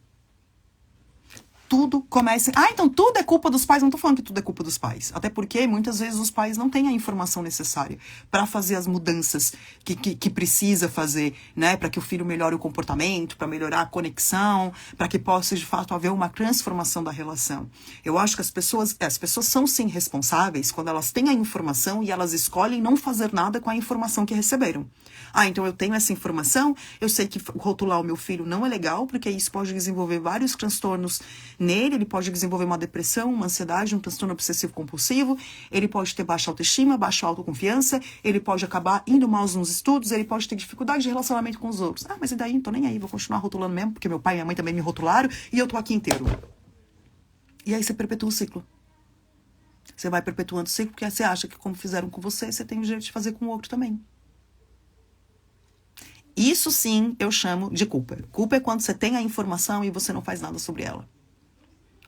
Tudo começa... então tudo é culpa dos pais. Não tô falando que tudo é culpa dos pais. Até porque muitas vezes os pais não têm a informação necessária para fazer as mudanças que precisa fazer, né? Para que o filho melhore o comportamento, para melhorar a conexão, para que possa de fato haver uma transformação da relação. Eu acho que as pessoas são sim responsáveis quando elas têm a informação e elas escolhem não fazer nada com a informação que receberam. Então eu tenho essa informação, eu sei que rotular o meu filho não é legal, porque isso pode desenvolver vários transtornos nele, ele pode desenvolver uma depressão, uma ansiedade, um transtorno obsessivo-compulsivo, ele pode ter baixa autoestima, baixa autoconfiança, ele pode acabar indo mal nos estudos, ele pode ter dificuldade de relacionamento com os outros. Mas e daí? Não tô nem aí, vou continuar rotulando mesmo, porque meu pai e minha mãe também me rotularam, e eu tô aqui inteiro. E aí você perpetua o ciclo. Você vai perpetuando o ciclo, porque você acha que como fizeram com você, você tem o direito de fazer com o outro também. Isso sim eu chamo de culpa. Culpa é quando você tem a informação e você não faz nada sobre ela.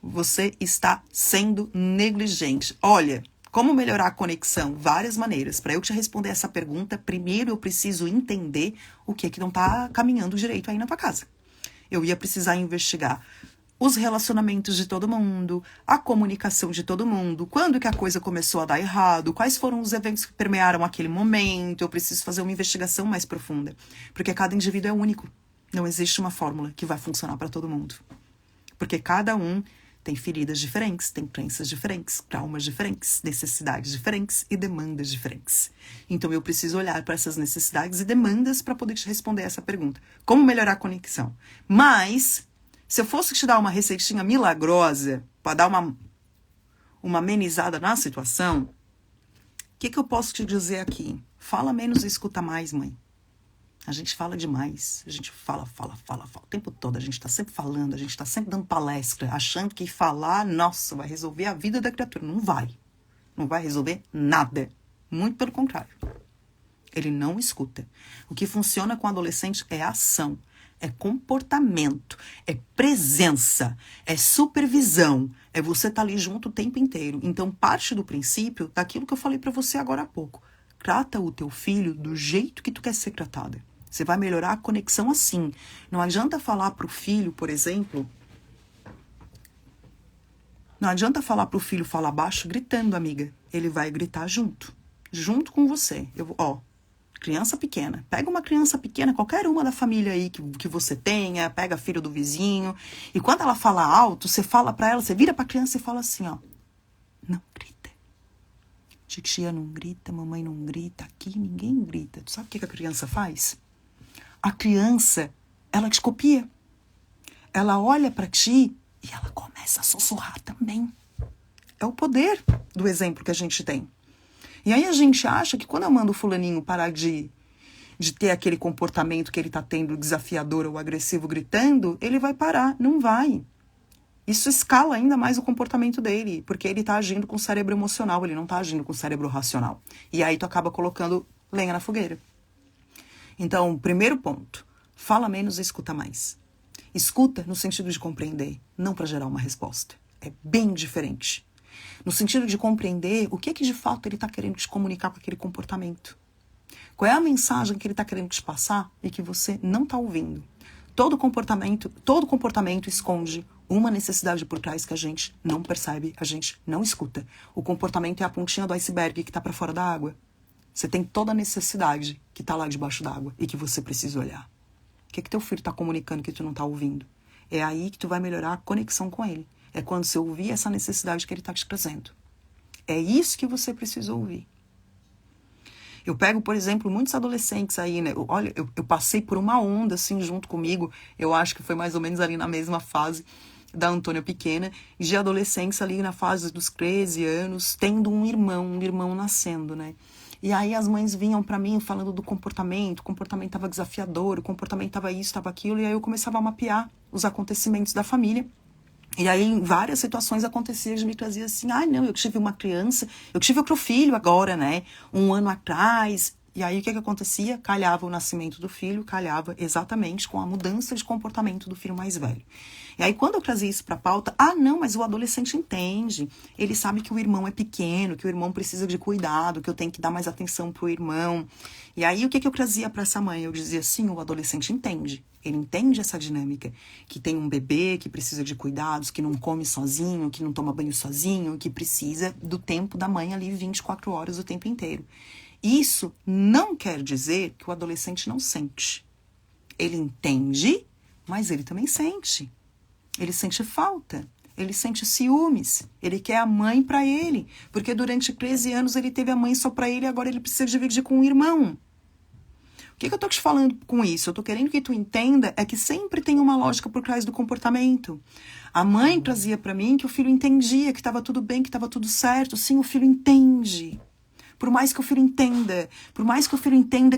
Você está sendo negligente. Olha, como melhorar a conexão? Várias maneiras. Para eu te responder essa pergunta, primeiro eu preciso entender o que não está caminhando direito aí na tua casa. Eu ia precisar investigar os relacionamentos de todo mundo, a comunicação de todo mundo, quando que a coisa começou a dar errado, quais foram os eventos que permearam aquele momento. Eu preciso fazer uma investigação mais profunda, porque cada indivíduo é único. Não existe uma fórmula que vai funcionar para todo mundo. Porque cada um tem feridas diferentes, tem crenças diferentes, traumas diferentes, necessidades diferentes e demandas diferentes. Então eu preciso olhar para essas necessidades e demandas para poder te responder essa pergunta. Como melhorar a conexão? Mas, se eu fosse te dar uma receitinha milagrosa para dar uma amenizada na situação, o que eu posso te dizer aqui? Fala menos e escuta mais, mãe. A gente fala demais, a gente fala o tempo todo, a gente tá sempre falando, a gente tá sempre dando palestra, achando que falar, nossa, vai resolver a vida da criatura. Não vai resolver nada, muito pelo contrário. Ele não escuta. O que funciona com o adolescente é ação, é comportamento, é presença, é supervisão, é você estar ali junto o tempo inteiro. Então parte do princípio daquilo que eu falei pra você agora há pouco. Trata o teu filho do jeito que tu quer ser tratada. Você vai melhorar a conexão assim. Não adianta falar pro filho, por exemplo... Não adianta falar pro filho falar baixo gritando, amiga. Ele vai gritar junto com você. Criança pequena. Pega uma criança pequena, qualquer uma da família aí que você tenha, pega filho do vizinho. E quando ela fala alto, você fala pra ela, você vira pra criança e fala assim, não grita. Titia não grita, mamãe não grita, aqui ninguém grita. Tu sabe o que a criança faz? A criança, ela te copia. Ela olha pra ti e ela começa a sussurrar também. É o poder do exemplo que a gente tem. E aí a gente acha que quando eu mando o fulaninho parar de ter aquele comportamento que ele tá tendo, desafiador ou agressivo, gritando, ele vai parar. Não vai. Isso escala ainda mais o comportamento dele, porque ele tá agindo com o cérebro emocional, ele não tá agindo com o cérebro racional. E aí tu acaba colocando lenha na fogueira. Então, primeiro ponto, fala menos e escuta mais. Escuta no sentido de compreender, não para gerar uma resposta. É bem diferente. No sentido de compreender o que de fato ele tá querendo te comunicar com aquele comportamento. Qual é a mensagem que ele está querendo te passar e que você não está ouvindo? Todo comportamento esconde uma necessidade por trás que a gente não percebe, a gente não escuta. O comportamento é a pontinha do iceberg que está para fora da água. Você tem toda a necessidade que está lá debaixo d'água e que você precisa olhar. O que teu filho está comunicando que tu não está ouvindo? É aí que tu vai melhorar a conexão com ele. É quando você ouvir essa necessidade que ele está te trazendo. É isso que você precisa ouvir. Eu pego, por exemplo, muitos adolescentes aí, né? Olha, eu passei por uma onda, assim, junto comigo. Eu acho que foi mais ou menos ali na mesma fase da Antônia pequena, de adolescentes ali na fase dos 13 anos, tendo um irmão nascendo, né? E aí as mães vinham pra mim falando do comportamento, o comportamento tava desafiador, o comportamento tava isso, tava aquilo, e aí eu começava a mapear os acontecimentos da família. E aí, em várias situações acontecia, de me trazia assim, não, eu tive uma criança, eu tive outro filho agora, né, 1 ano atrás. E aí, o que acontecia? Calhava o nascimento do filho, calhava exatamente com a mudança de comportamento do filho mais velho. E aí, quando eu trazia isso pra pauta, não, mas o adolescente entende, ele sabe que o irmão é pequeno, que o irmão precisa de cuidado, que eu tenho que dar mais atenção pro irmão. E aí, o que eu trazia pra essa mãe? Eu dizia assim, o adolescente entende. Ele entende essa dinâmica, que tem um bebê que precisa de cuidados, que não come sozinho, que não toma banho sozinho, que precisa do tempo da mãe ali 24 horas o tempo inteiro. Isso não quer dizer que o adolescente não sente. Ele entende, mas ele também sente. Ele sente falta, ele sente ciúmes, ele quer a mãe para ele, porque durante 13 anos ele teve a mãe só para ele e agora ele precisa dividir com o irmão. O que eu tô te falando com isso? Eu tô querendo que tu entenda é que sempre tem uma lógica por trás do comportamento. A mãe trazia pra mim que o filho entendia, que tava tudo bem, que tava tudo certo. Sim, o filho entende. Por mais que o filho entenda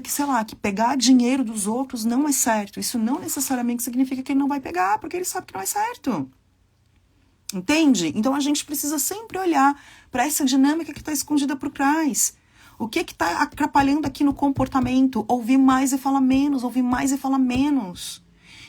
que, sei lá, que pegar dinheiro dos outros não é certo. Isso não necessariamente significa que ele não vai pegar, porque ele sabe que não é certo. Entende? Então a gente precisa sempre olhar para essa dinâmica que está escondida por trás. O que está atrapalhando aqui no comportamento? Ouvir mais e falar menos, ouvir mais e falar menos.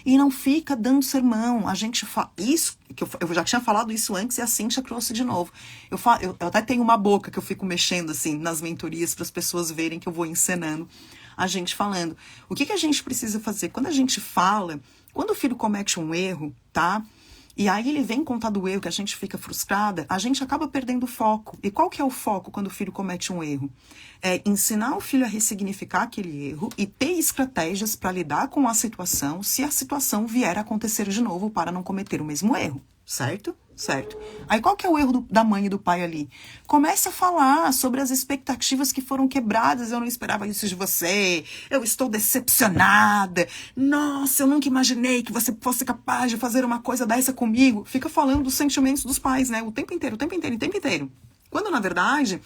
E não fica dando sermão. A gente fala isso, que eu já tinha falado isso antes e a Cíntia trouxe de novo. Eu até tenho uma boca que eu fico mexendo assim nas mentorias para as pessoas verem que eu vou encenando a gente falando. O que a gente precisa fazer? Quando a gente fala, quando o filho comete um erro, tá? E aí ele vem contar do erro, que a gente fica frustrada, a gente acaba perdendo o foco. E qual que é o foco quando o filho comete um erro? É ensinar o filho a ressignificar aquele erro e ter estratégias para lidar com a situação, se a situação vier a acontecer de novo para não cometer o mesmo erro. Certo? Certo. Aí qual que é o erro da mãe e do pai ali? Começa a falar sobre as expectativas que foram quebradas. Eu não esperava isso de você. Eu estou decepcionada. Nossa, eu nunca imaginei que você fosse capaz de fazer uma coisa dessa comigo. Fica falando dos sentimentos dos pais, né? O tempo inteiro. Quando, na verdade,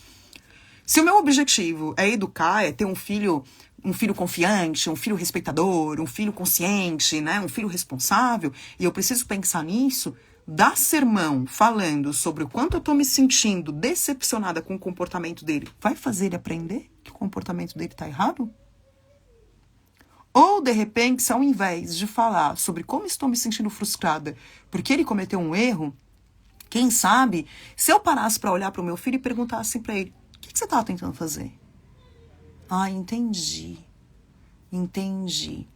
se o meu objetivo é educar, é ter um filho confiante, um filho respeitador, um filho consciente, né? Um filho responsável, e eu preciso pensar nisso, dar sermão falando sobre o quanto eu tô me sentindo decepcionada com o comportamento dele, vai fazer ele aprender que o comportamento dele tá errado? Ou, de repente, se ao invés de falar sobre como estou me sentindo frustrada porque ele cometeu um erro, quem sabe, se eu parasse para olhar para o meu filho e perguntasse para ele, o que você estava tentando fazer? Entendi.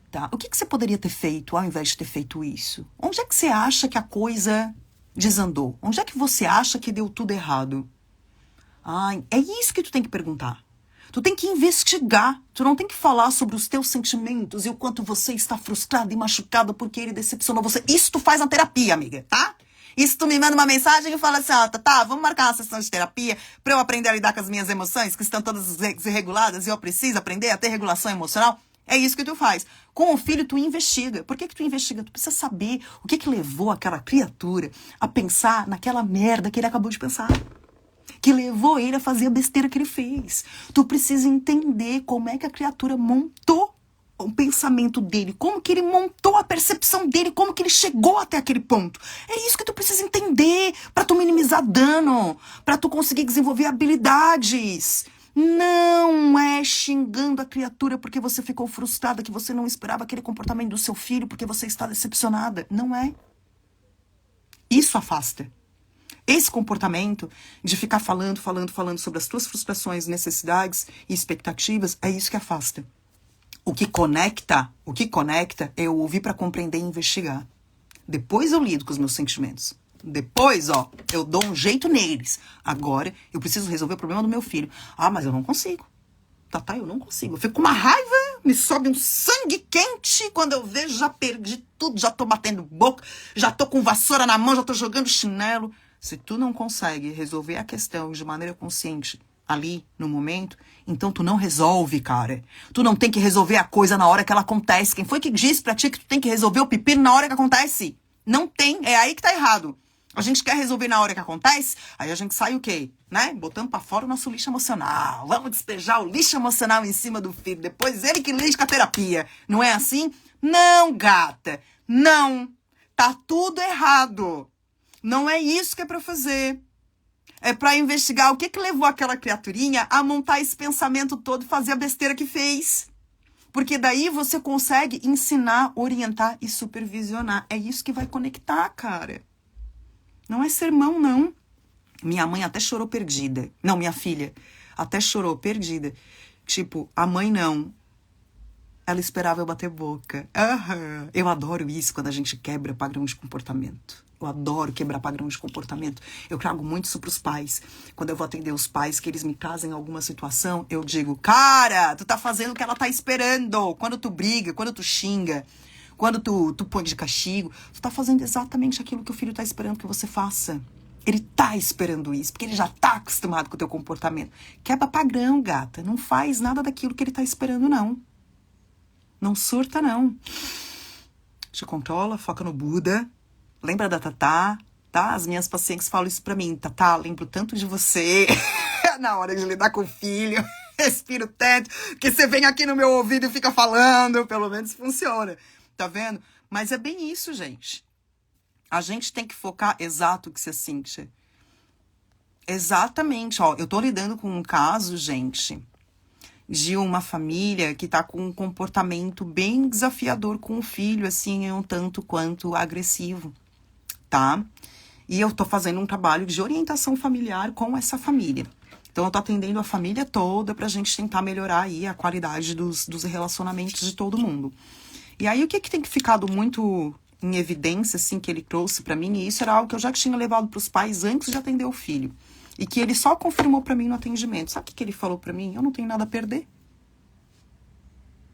Tá. O que você poderia ter feito ao invés de ter feito isso? Onde é que você acha que a coisa desandou? Onde é que você acha que deu tudo errado? É isso que tu tem que perguntar. Tu tem que investigar. Tu não tem que falar sobre os teus sentimentos e o quanto você está frustrada e machucada porque ele decepcionou você. Isso tu faz na terapia, amiga, tá? Isso tu me manda uma mensagem e fala assim, tá, vamos marcar uma sessão de terapia pra eu aprender a lidar com as minhas emoções, que estão todas desreguladas e eu preciso aprender a ter regulação emocional. É isso que tu faz. Com o filho, tu investiga. Por que tu investiga? Tu precisa saber o que levou aquela criatura a pensar naquela merda que ele acabou de pensar. Que levou ele a fazer a besteira que ele fez. Tu precisa entender como é que a criatura montou o pensamento dele, como que ele montou a percepção dele, como que ele chegou até aquele ponto. É isso que tu precisa entender pra tu minimizar dano, pra tu conseguir desenvolver habilidades. Não é xingando a criatura porque você ficou frustrada, que você não esperava aquele comportamento do seu filho porque você está decepcionada. Não é. Isso afasta. Esse comportamento de ficar falando sobre as tuas frustrações, necessidades e expectativas, é isso que afasta. O que conecta é eu ouvir para compreender e investigar. Depois eu lido com os meus sentimentos. Depois, eu dou um jeito neles. Agora, eu preciso resolver o problema do meu filho. Ah, mas eu não consigo. Tatá, eu não consigo. Eu fico com uma raiva, me sobe um sangue quente. Quando eu vejo, já perdi tudo, já tô batendo boca, já tô com vassoura na mão, já tô jogando chinelo. Se tu não consegue resolver a questão de maneira consciente ali, no momento, então tu não resolve, cara. Tu não tem que resolver a coisa na hora que ela acontece. Quem foi que disse pra ti que tu tem que resolver o pepino na hora que acontece? Não tem, é aí que tá errado. A gente quer resolver na hora que acontece, aí a gente sai o quê? Né? Botando pra fora o nosso lixo emocional. Vamos despejar o lixo emocional em cima do filho. Depois ele que lixa com a terapia. Não é assim? Não, gata. Não. Tá tudo errado. Não é isso que é pra fazer. É pra investigar o que levou aquela criaturinha a montar esse pensamento todo e fazer a besteira que fez. Porque daí você consegue ensinar, orientar e supervisionar. É isso que vai conectar, cara. Não é sermão, não. Minha mãe até chorou perdida. Não, minha filha até chorou perdida. Tipo, a mãe não. Ela esperava eu bater boca. Eu adoro isso quando a gente quebra padrão de comportamento. Eu adoro quebrar padrão de comportamento. Eu trago muito isso pros pais. Quando eu vou atender os pais, que eles me trazem em alguma situação, eu digo, cara, tu tá fazendo o que ela tá esperando. Quando tu briga, quando tu xinga, quando tu põe de castigo, tu tá fazendo exatamente aquilo que o filho tá esperando que você faça. Ele tá esperando isso, porque ele já tá acostumado com o teu comportamento. Quebra padrão, gata. Não faz nada daquilo que ele tá esperando, não. Não surta, não. Te controla, foca no Buda. Lembra da Tatá, tá? As minhas pacientes falam isso pra mim. Tatá, lembro tanto de você na hora de lidar com o filho. Respiro tanto, que você vem aqui no meu ouvido e fica falando. Pelo menos funciona. Tá vendo? Mas é bem isso, gente. A gente tem que focar exato o que você sente. Exatamente, eu tô lidando com um caso, gente, de uma família que tá com um comportamento bem desafiador com o filho, assim, um tanto quanto agressivo, tá? E eu tô fazendo um trabalho de orientação familiar com essa família. Então, eu tô atendendo a família toda pra gente tentar melhorar aí a qualidade dos relacionamentos de todo mundo. E aí, o que tem ficado muito em evidência, assim, que ele trouxe pra mim, e isso era algo que eu já tinha levado pros pais antes de atender o filho. E que ele só confirmou pra mim no atendimento. Sabe o que ele falou pra mim? Eu não tenho nada a perder.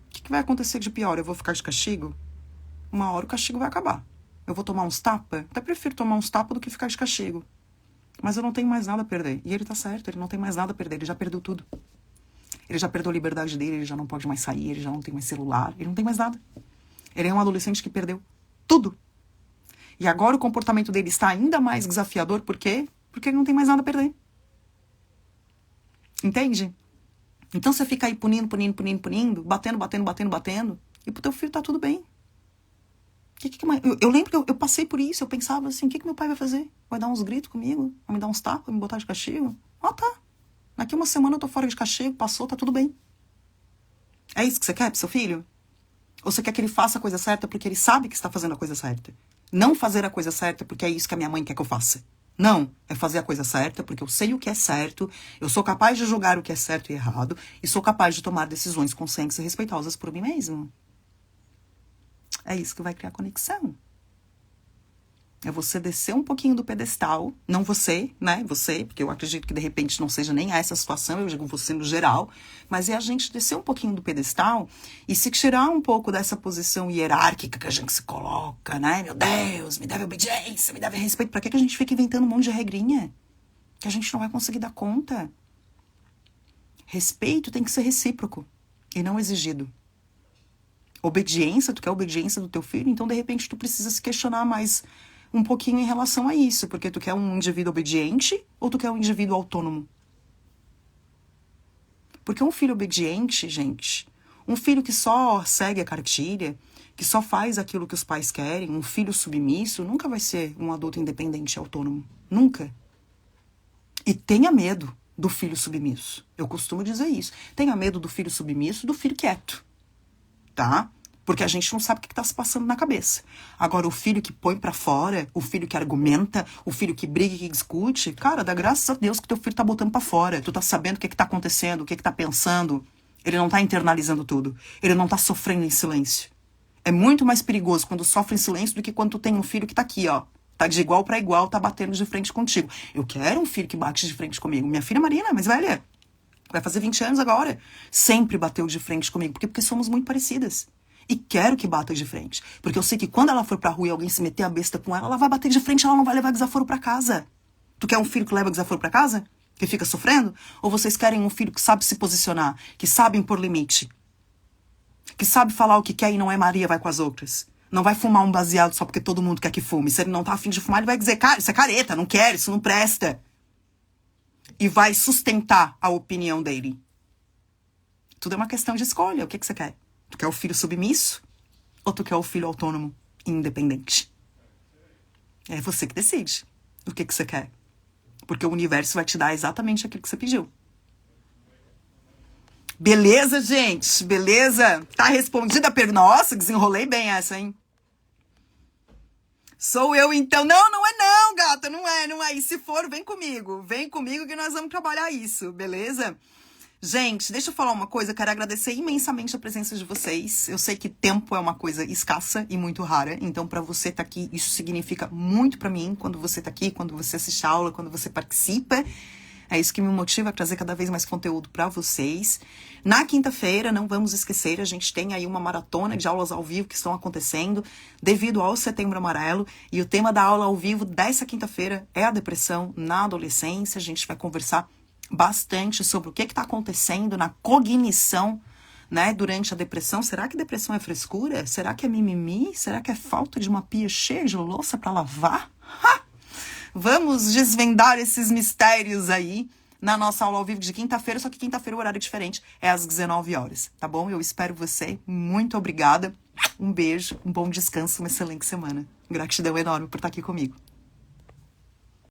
O que vai acontecer de pior? Eu vou ficar de castigo? Uma hora o castigo vai acabar. Eu vou tomar uns tapas? Até prefiro tomar uns tapas do que ficar de castigo. Mas eu não tenho mais nada a perder. E ele tá certo, ele não tem mais nada a perder. Ele já perdeu tudo. Ele já perdeu a liberdade dele, ele já não pode mais sair, ele já não tem mais celular, ele não tem mais nada. Ele é um adolescente que perdeu tudo. E agora o comportamento dele está ainda mais desafiador, por quê? Porque ele não tem mais nada a perder. Entende? Então você fica aí punindo, batendo, e pro teu filho tá tudo bem. Eu lembro que eu passei por isso, eu pensava assim, o que meu pai vai fazer? Vai dar uns gritos comigo? Vai me dar uns tapas? Vai me botar de castigo? Tá. Daqui uma semana eu tô fora de castigo, passou, tá tudo bem. É isso que você quer pro seu filho? Ou você quer que ele faça a coisa certa porque ele sabe que está fazendo a coisa certa? Não fazer a coisa certa porque é isso que a minha mãe quer que eu faça. Não, é fazer a coisa certa porque eu sei o que é certo, eu sou capaz de julgar o que é certo e errado, e sou capaz de tomar decisões conscientes e respeitosas por mim mesmo. É isso que vai criar conexão. É você descer um pouquinho do pedestal, não você, né? Você, porque eu acredito que de repente não seja nem essa situação, eu digo você no geral, mas é a gente descer um pouquinho do pedestal e se tirar um pouco dessa posição hierárquica que a gente se coloca, né? Meu Deus, me deve obediência, me deve respeito. Pra que a gente fica inventando um monte de regrinha? Que a gente não vai conseguir dar conta. Respeito tem que ser recíproco e não exigido. Obediência, tu quer obediência do teu filho, então de repente tu precisa se questionar mais um pouquinho em relação a isso, porque tu quer um indivíduo obediente ou tu quer um indivíduo autônomo? Porque um filho obediente, gente, um filho que só segue a cartilha, que só faz aquilo que os pais querem, um filho submisso, nunca vai ser um adulto independente e autônomo. Nunca. E tenha medo do filho submisso. Eu costumo dizer isso. Tenha medo do filho submisso, do filho quieto. Tá? Porque a gente não sabe o que tá se passando na cabeça. Agora, o filho que põe pra fora, o filho que argumenta, o filho que briga e que discute, cara, dá graças a Deus que teu filho tá botando pra fora. Tu tá sabendo o que tá acontecendo, o que tá pensando. Ele não tá internalizando tudo. Ele não tá sofrendo em silêncio. É muito mais perigoso quando sofre em silêncio do que quando tu tem um filho que tá aqui, ó. Tá de igual pra igual, tá batendo de frente contigo. Eu quero um filho que bate de frente comigo. Minha filha Marina, mais velha, vai fazer 20 anos agora. Sempre bateu de frente comigo. Por quê? Porque somos muito parecidas. E quero que bata de frente. Porque eu sei que quando ela for pra rua e alguém se meter a besta com ela, ela vai bater de frente, ela não vai levar desaforo pra casa. Tu quer um filho que leva desaforo pra casa? Que fica sofrendo? Ou vocês querem um filho que sabe se posicionar, que sabe impor limite, que sabe falar o que quer e não é Maria, vai com as outras? Não vai fumar um baseado só porque todo mundo quer que fume. Se ele não tá afim de fumar, ele vai dizer, cara, isso é careta, não quero, isso não presta. E vai sustentar a opinião dele. Tudo é uma questão de escolha. O que você quer? Tu quer o filho submisso? Ou tu quer o filho autônomo e independente? É você que decide o que você quer. Porque o universo vai te dar exatamente aquilo que você pediu. Beleza, gente? Beleza? Tá respondida a pergunta. Nossa, desenrolei bem essa, hein? Sou eu, então. Não, não é não, gata. Não é. E se for, vem comigo. Vem comigo que nós vamos trabalhar isso, beleza? Gente, deixa eu falar uma coisa. Quero agradecer imensamente a presença de vocês. Eu sei que tempo é uma coisa escassa e muito rara. Então, pra você tá aqui, isso significa muito pra mim. Quando você tá aqui, quando você assiste a aula, quando você participa. É isso que me motiva a trazer cada vez mais conteúdo para vocês. Na quinta-feira, não vamos esquecer, a gente tem aí uma maratona de aulas ao vivo que estão acontecendo devido ao Setembro Amarelo. E o tema da aula ao vivo dessa quinta-feira é a depressão na adolescência. A gente vai conversar bastante sobre o que está acontecendo na cognição, né, durante a depressão. Será que depressão é frescura? Será que é mimimi? Será que é falta de uma pia cheia de louça para lavar? Ha! Vamos desvendar esses mistérios aí na nossa aula ao vivo de quinta-feira, só que quinta-feira o horário é diferente, é às 19 horas, tá bom? Eu espero você, muito obrigada, um beijo, um bom descanso, uma excelente semana. Gratidão enorme por estar aqui comigo.